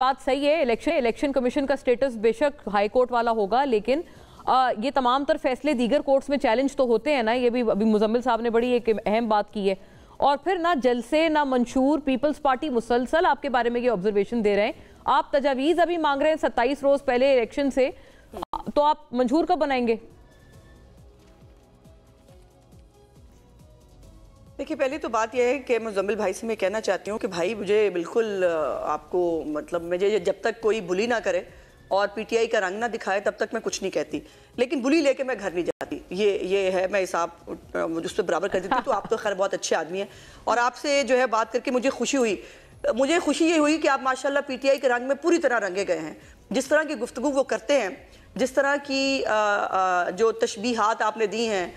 बात सही है, इलेक्शन कमीशन का स्टेटस बेशक हाई कोर्ट वाला होगा, लेकिन ये तमाम तर फैसले दीगर कोर्ट्स में चैलेंज तो होते हैं ना। ये भी अभी मुजम्मिल साहब ने बड़ी एक अहम बात की है। और फिर ना जलसे ना मंशूर, पीपल्स पार्टी मुसलसल आपके बारे में ये ऑब्जर्वेशन दे रहे हैं। आप तजावीज़ अभी मांग रहे हैं 27 रोज पहले इलेक्शन से, तो आप मंजूर कब बनाएंगे? देखिए, पहली तो बात यह है कि मुजम्मिल भाई से मैं कहना चाहती हूँ कि भाई मुझे बिल्कुल आपको मतलब मुझे जब तक कोई बुली ना करे और पीटीआई का रंग ना दिखाए तब तक मैं कुछ नहीं कहती, लेकिन बुली लेके मैं घर नहीं जाती। ये है, मैं हिसाब उस पर बराबर कर देती हूँ। तो आप तो खैर बहुत अच्छे आदमी हैं और आपसे जो है बात करके मुझे खुशी हुई। मुझे खुशी ये हुई कि आप माशाल्लाह पीटीआई के रंग में पूरी तरह रंगे गए हैं। जिस तरह की गुफ्तगू वो करते हैं, जिस तरह की जो तशबीहात आपने दी हैं,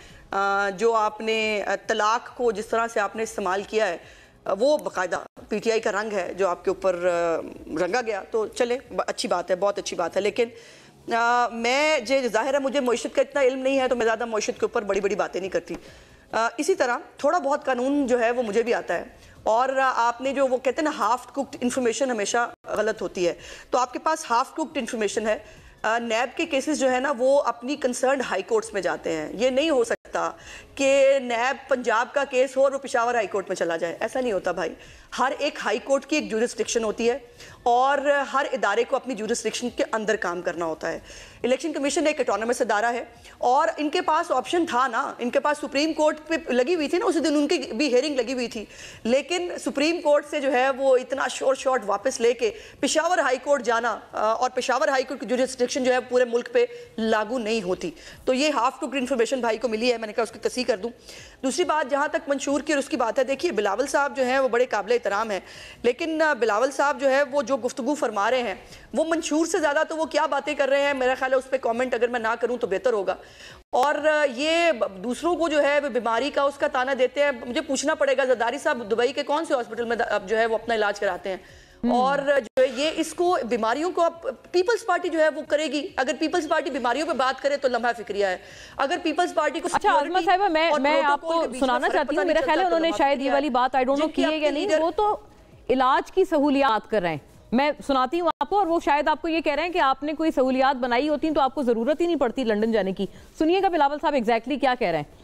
जो आपने तलाक को जिस तरह से आपने इस्तेमाल किया है, वो बाकायदा पीटीआई का रंग है जो आपके ऊपर रंगा गया। तो चले, अच्छी बात है, बहुत अच्छी बात है। लेकिन मैं जो ज़ाहिर है मुझे मईशत का इतना इल्म नहीं है, तो मैं ज़्यादा मईशत के ऊपर बड़ी बड़ी बातें नहीं करती। इसी तरह थोड़ा बहुत कानून जो है वो मुझे भी आता है। और आपने जो वो कहते हैं ना हाफ कुक्ड इन्फॉर्मेशन हमेशा गलत होती है, तो आपके पास हाफ कुक्ड इन्फॉर्मेशन है। नैब के केसेस जो है ना वो अपनी कंसर्न हाई कोर्ट्स में जाते हैं। ये नहीं हो सकता कि नैब पंजाब का केस हो और वो पेशावर हाई कोर्ट में चला जाए, ऐसा नहीं होता भाई। हर एक हाई कोर्ट की एक ज्यूरिसडिक्शन होती है और हर इदारे को अपनी ज्यूरिसडिक्शन के अंदर काम करना होता है। इलेक्शन कमीशन एक ऑटोनमस इदारा है और इनके पास ऑप्शन था ना, इनके पास सुप्रीम कोर्ट पे लगी हुई थी ना, उसी दिन उनकी भी हेयरिंग लगी हुई थी, लेकिन सुप्रीम कोर्ट से जो है वो इतना शॉर्ट वापस लेके पेशावर हाई कोर्ट जाना, और पेशावर हाई कोर्ट की ज्यूरिसडिक्शन जो है पूरे मुल्क पे लागू नहीं होती। तो ये हाफ टू इन्फॉर्मेशन भाई को मिली है, मैंने कहा उसकी तस्दीक कर दूं। दूसरी बात जहां तक मंशूर की और उसकी बात है, देखिए बिलावल साहब जो है वो बड़े काबिल एहतराम है, लेकिन बिलावल साहब जो है वो जो गुफ्तगू फरमा रहे हैं वो मंशूर से ज़्यादा तो वो क्या बातें कर रहे हैं, मेरा ख्याल है उस पर कॉमेंट अगर मैं ना करूं तो बेहतर होगा। और ये दूसरों को जो है बीमारी का उसका ताना देते हैं। मुझे पूछना पड़ेगा ज़रदारी साहब दुबई के कौन से हॉस्पिटल में अब जो है वो अपना इलाज कराते हैं, और जो है ये इसको बीमारियों को अब पीपल्स पार्टी जो है वो करेगी। अगर पीपल्स पार्टी बीमारियों पे बात करे तो लम्हा फिक्रिया है। अगर पीपल्स पार्टी को अच्छा आज़मा साहिबा, मैं आपको सुनाना चाहती हूँ, मेरा ख्याल है उन्होंने शायद ये वाली बात आई डोंट नो की है या नहीं, वो तो इलाज की सहूलियात कर रहे हैं। मैं सुनाती हूँ आपको, और वो शायद आपको ये कह रहे हैं कि आपने कोई सहूलियात बनाई होती तो आपको जरूरत ही नहीं पड़ती लंदन जाने की। सुनिएगा बिलावल साहब एग्जैक्टली क्या कह रहे हैं।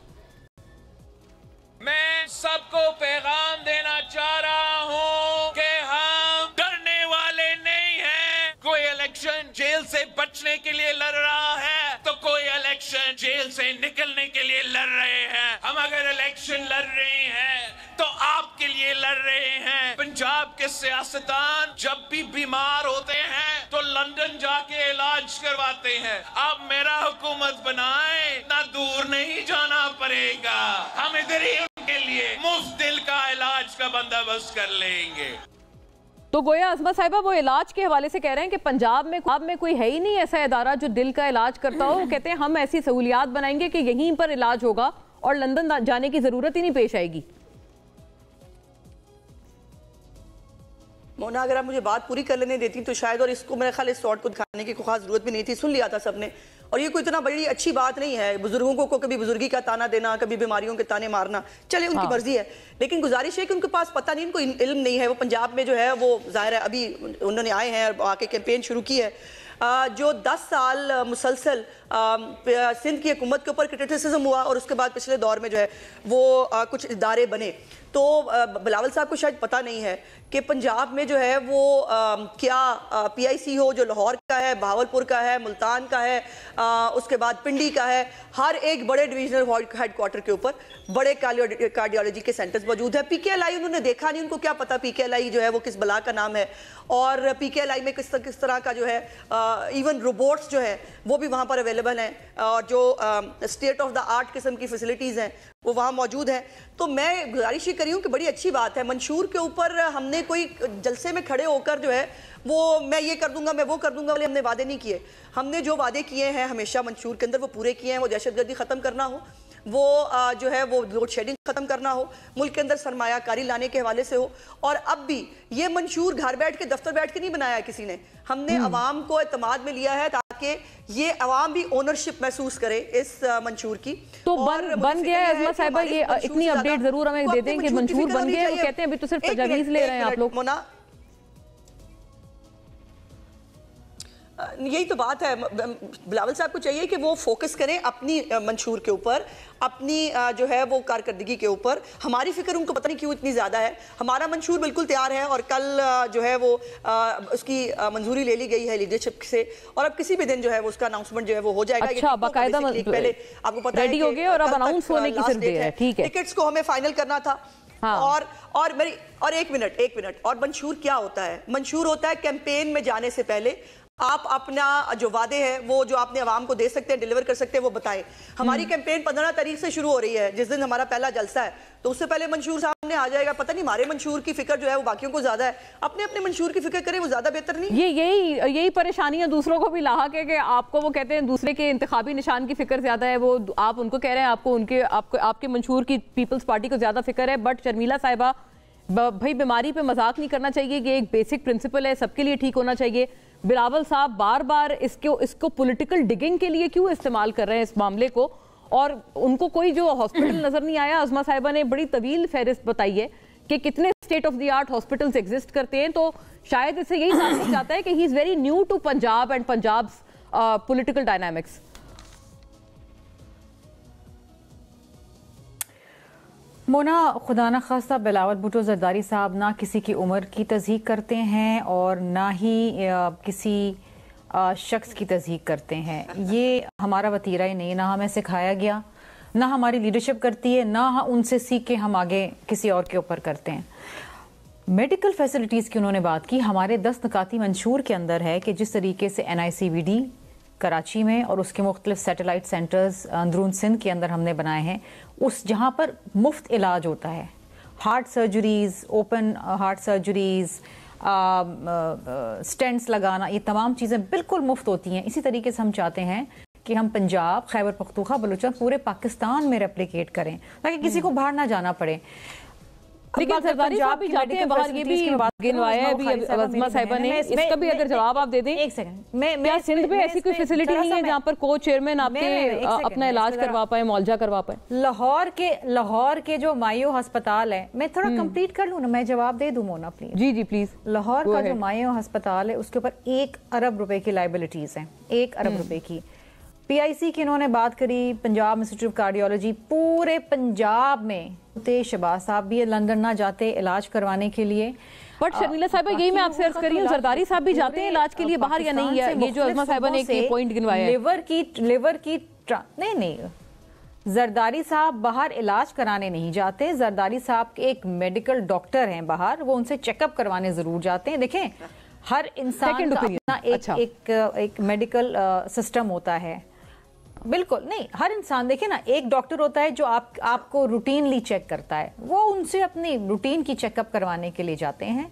मैं सबको पैगाम देना चाह रहा हूँ कि हम डरने वाले नहीं हैं। कोई इलेक्शन जेल से बचने के लिए लड़ रहा है तो कोई इलेक्शन जेल से निकलने के लिए लड़ रहे हैं। हम अगर इलेक्शन लड़ रहे हैं तो आपके लिए लड़ रहे हैं। पंजाब के सियासतदान जब भी बीमार होते हैं तो लंदन जाके इलाज करवाते हैं। अब मेरा हुकूमत बनाए ना, दूर नहीं जाना पड़ेगा, हम इधर ही उनके लिए मुफ्त दिल का इलाज का बंदोबस्त कर लेंगे। तो गोया आज़मा साहिबा वो इलाज के हवाले से कह रहे हैं कि पंजाब में कोई है ही नहीं ऐसा इदारा जो दिल का इलाज करता हो। वो कहते हैं हम ऐसी सहूलियात बनाएंगे कि यहीं पर इलाज होगा और लंदन जाने की जरूरत ही नहीं पेश आएगी। मोना, अगर आप मुझे बात पूरी कर लेने देती तो शायद, और इसको मेरे ख्याल इस शॉर्ट को दिखाने की कोई खास जरूरत भी नहीं थी, सुन लिया था सबने। और ये कोई इतना बड़ी अच्छी बात नहीं है बुजुर्गों को कभी बुजुर्गी का ताना देना, कभी बीमारियों के ताने मारना, चले उनकी मर्जी है, लेकिन गुजारिश है कि उनके पास पता नहीं, उनको इल्म नहीं है। वो पंजाब में जो है वो जाहिर है अभी उन्होंने आए हैं और आके कैंपेन शुरू की है। जो 10 साल मुसलसल सिंध की हुकूमत के ऊपर क्रिटिसिज्म हुआ और उसके बाद पिछले दौर में जो है वो कुछ इदारे बने, तो बिलावल साहब को शायद पता नहीं है कि पंजाब में जो है वो क्या पीआईसी हो जो लाहौर का है, बहावलपुर का है, मुल्तान का है, उसके बाद पिंडी का है, हर एक बड़े डिविजनल हेडक्वार्टर के ऊपर बड़े कार्डियोलॉजी के सेंटर्स मौजूद है। पीकेएलआई उन्होंने देखा नहीं, उनको क्या पता पीकेएलआई जो है वो किस बला का नाम है, और पीकेएलआई में किस तरह का जो है इवन रोबोट्स जो है वो भी वहाँ पर अवेलेबल हैं, और जो स्टेट ऑफ द आर्ट किस्म की फैसिलिटीज़ हैं वो वहाँ मौजूद हैं। तो मैं गुजारिश ये करी हूँ कि बड़ी अच्छी बात है, मंशूर के ऊपर हमने कोई जलसे में खड़े होकर जो है वो मैं ये कर दूंगा, मैं वो कर दूंगा वाले हमने वादे नहीं किए। हमने जो वादे किए हैं हमेशा मंशूर के अंदर वो पूरे किए हैं। वो दहशतगर्दी ख़त्म करना हो, वो जो है वो लोड शेडिंग ख़त्म करना हो, मुल्क के अंदर सरमायाकारी लाने के हवाले से हो, और अब भी ये मंशूर घर बैठ के दफ्तर बैठ के नहीं बनाया किसी ने, हमने अवाम को एतमाद में लिया है ताकि ये अवाम भी ओनरशिप महसूस करे इस मंशूर की। तो बन गया है आज़मा साहिबा, ये इतनी अपडेट जरूर हमें दे दें कि मंशूर बन गया है। वो कहते हैं अभी तो सिर्फ तजावीज़ ले रहे हैं आप लोग। یہی تو بات ہے. بلاول صاحب کو چاہیے کہ وہ فوکس کریں اپنی منشور کے اوپر, اپنی جو ہے وہ کارکردگی کے اوپر. ہماری فکر ان کو پتہ نہیں کیوں اتنی زیادہ ہے. ہمارا منشور بالکل تیار ہے اور کل جو ہے وہ اس کی منظوری لے لی گئی ہے لیڈرشپ سے, اور اب کسی بھی دن جو ہے وہ اس کا اناؤنسمنٹ جو ہے وہ ہو جائے گا. اچھا, باقاعدہ پہلے آپ کو پتہ ہے ریڈی ہو گئے اور اب اناؤنس ہونے کی صرف دیر ہے. ٹھیک ہے, ٹکٹس کو ہمیں فائنل کرنا تھا. اور ایک منٹ اور منشور کیا ہوتا ہے؟ منشور ہوتا ہے کیمپین میں جانے سے پہلے آپ اپنا جو وعدے ہیں وہ جو آپ نے عوام کو دے سکتے ہیں, ڈیلیور کر سکتے ہیں, وہ بتائیں. ہماری کیمپین 15 تاریخ سے شروع ہو رہی ہے, جس دن ہمارا پہلا جلسہ ہے, تو اس سے پہلے منشور سامنے آ جائے گا. پتہ نہیں ہمارے منشور کی فکر جو ہے وہ باقیوں کو زیادہ ہے. اپنے اپنے منشور کی فکر کریں, وہ زیادہ بہتر نہیں؟ یہی پریشانیاں دوسروں کو بھی لاحق ہے کہ آپ کو وہ کہتے ہیں دوسرے کے انتخابی نشان کی فکر زیادہ ہے, وہ آپ ان کو کہہ رہے ہیں آپ کے منشور کی پیپلز پارٹی کو زیادہ فکر ہے. بٹ شرمیلا صاحبہ, بھائی بیماری پہ مذاق نہیں کرنا چاہیے, کہ ایک بیسک پرنسپل ہے, سب کے لیے ٹھیک ہونا چاہیے. بلاول صاحب بار بار اس کو پولیٹیکل ڈگنگ کے لیے کیوں استعمال کر رہے ہیں اس معاملے کو, اور ان کو کوئی جو ہاسپٹل نظر نہیں آیا. عظمہ صاحبہ نے بڑی طویل فہرست بتائی ہے کہ کتنے state of the art hospitals exist کرتے ہیں, تو شاید اس سے یہی سمجھ جاتا ہے کہ he is very new to Punjab and پنجاب's پولیٹیکل ڈائنامکس. مونا, خدا نہ خواستہ بلاول بھٹو زرداری صاحب نہ کسی کی عمر کی تصدیق کرتے ہیں اور نہ ہی کسی شخص کی تصدیق کرتے ہیں. یہ ہمارا وتیرہ ہی نہیں, نہ ہمیں سکھایا گیا, نہ ہماری لیڈرشپ کرتی ہے, نہ ان سے سیکھ کے ہم آگے کسی اور کے اوپر کرتے ہیں. میڈیکل فیسلٹیز کی انہوں نے بات کی. ہمارے 10 نکاتی منشور کے اندر ہے کہ جس طریقے سے NICVD کراچی میں اور اس کے مختلف سیٹلائٹ سینٹرز اندرون سندھ کے اندر ہم نے بنائے ہیں, اس جہاں پر مفت علاج ہوتا ہے, heart surgeries, open heart surgeries, stents لگانا, یہ تمام چیزیں بالکل مفت ہوتی ہیں. اسی طریقے سے ہم چاہتے ہیں کہ ہم پنجاب, خیبر پختونخوا, بلوچستان, پورے پاکستان میں ریپلیکیٹ کریں تاکہ کسی کو باہر نہ جانا پڑے. لیکن سرداری صاحب بھی جاتے ہیں باہر, یہ بھی گنوایا ہے ابھی عظمہ صاحبہ نے, اس کا بھی اگر جواب آپ دے دیں. ایک سیکنڈ, کیا سندھ میں ایسی کوئی فیسلٹی نہیں ہے جہاں پر کو چیئرمین آپ کے اپنا علاج کروا پائیں, معالجہ کروا پائیں؟ لاہور کے جو مایو ہسپتال ہے, میں تھوڑا کمپلیٹ کر لوں نا, میں جواب دے دوں مونا پلیز. جی پلیز. لاہور کا جو مایو ہسپتال ہے اس کے اوپر 1 ارب روپے کی لائبلٹیز ہیں, 1 ارب روپے کی. PIC کی انہوں نے بات کری, پنجاب انسٹیٹیوٹ آف کارڈیولوجی, پورے پنجاب میں شہباز صاحب بھی لندن نہ جاتے علاج کروانے کے لیے. بٹ شرمیلا صاحبہ, یہی میں آپ سے عرض کر رہی ہوں, زرداری صاحب بھی جاتے ہیں علاج کے لیے باہر یا نہیں ہے؟ یہ جو عظمہ صاحبہ نے ایک پوائنٹ گنوایا ہے, لیور کی نہیں, زرداری صاحب باہر علاج کرانے نہیں جاتے. زرداری صاحب ایک میڈیکل ڈاکٹر ہیں باہر, وہ ان سے چیک اپ کروانے ضرور جاتے ہیں. دیکھیں, ہر انسان کا اپنا ایک میڈیکل سسٹم ہوتا ہے. بالکل نہیں, ہر انسان دیکھیں نا, ایک ڈاکٹر ہوتا ہے جو آپ کو روٹینلی چیک کرتا ہے, وہ ان سے اپنی روٹین کی چیک اپ کروانے کے لیے جاتے ہیں.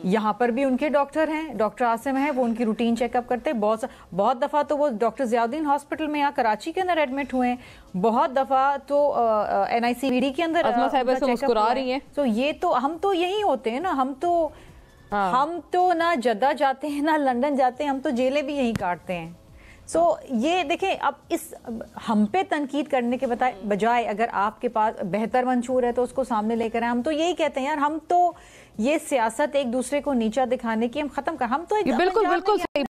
یہاں پر بھی ان کے ڈاکٹر ہیں, ڈاکٹر عاصم ہیں, وہ ان کی روٹین چیک اپ کرتے ہیں. بہت دفعہ تو وہ ڈاکٹر ضیاء الدین ہاسپٹل میں یہاں کراچی کے اندر ایڈمٹ ہوئے ہیں, بہت دفعہ تو NICVD کے اندر. عظمہ صاحبہ سے مسکرا رہی ہیں. تو یہ تو ہم تو یہی ہوتے ہیں نا, ہم تو نہ جدہ جاتے ہیں نہ لندن جاتے ہیں, ہم تو جیلیں بھی یہی کاٹتے ہیں. یہ دیکھیں, اب اس ہم پہ تنقید کرنے کے بجائے اگر آپ کے پاس بہتر منشور ہے تو اس کو سامنے لے کر آئیں. ہم تو یہی کہتے ہیں یار, ہم تو یہ سیاست ایک دوسرے کو نیچا دکھانے کی ہم ختم کر, ہم تو بالکل صحیح